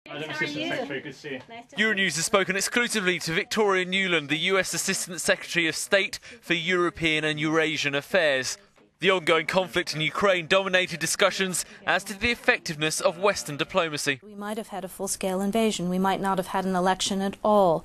Madam Assistant Secretary, good to see you. Euronews has spoken exclusively to Victoria Nuland, the US Assistant Secretary of State for European and Eurasian Affairs. The ongoing conflict in Ukraine dominated discussions as to the effectiveness of Western diplomacy. We might have had a full-scale invasion. We might not have had an election at all.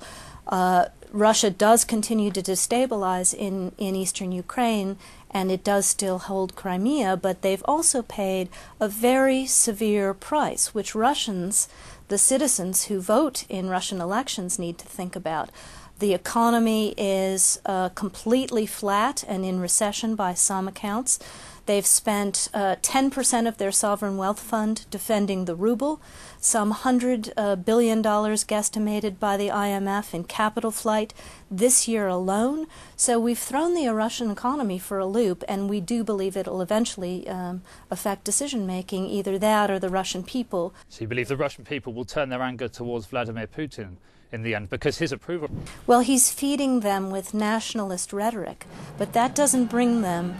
Russia does continue to destabilize in eastern Ukraine, and it does still hold Crimea, but they've also paid a very severe price, which Russians, the citizens who vote in Russian elections, need to think about. The economy is completely flat and in recession by some accounts. They've spent 10% of their sovereign wealth fund defending the ruble, some $100 billion guesstimated by the IMF in capital flight this year alone. So we've thrown the Russian economy for a loop, and we do believe it will eventually affect decision-making, either that or the Russian people. So you believe the Russian people will turn their anger towards Vladimir Putin in the end, because his approval? Well, he's feeding them with nationalist rhetoric, but that doesn't bring them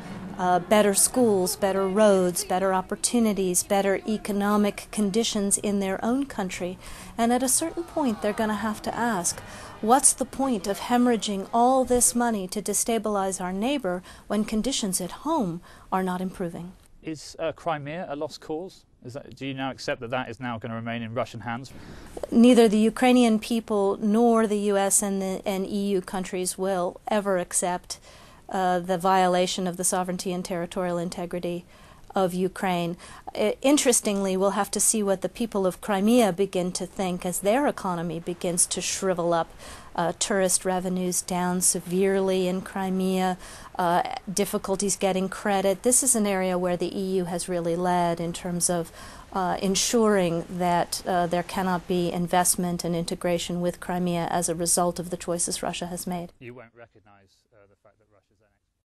better schools, better roads, better opportunities, better economic conditions in their own country. And at a certain point, they're going to have to ask, what's the point of hemorrhaging all this money to destabilize our neighbor when conditions at home are not improving? Is Crimea a lost cause? Do you now accept that that is now going to remain in Russian hands? Neither the Ukrainian people nor the US and EU countries will ever accept the violation of the sovereignty and territorial integrity of Ukraine. Interestingly, we'll have to see what the people of Crimea begin to think as their economy begins to shrivel up. Tourist revenues down severely in Crimea, difficulties getting credit. This is an area where the EU has really led in terms of ensuring that there cannot be investment and integration with Crimea as a result of the choices Russia has made. You won't recognize the fact that Russia's annexed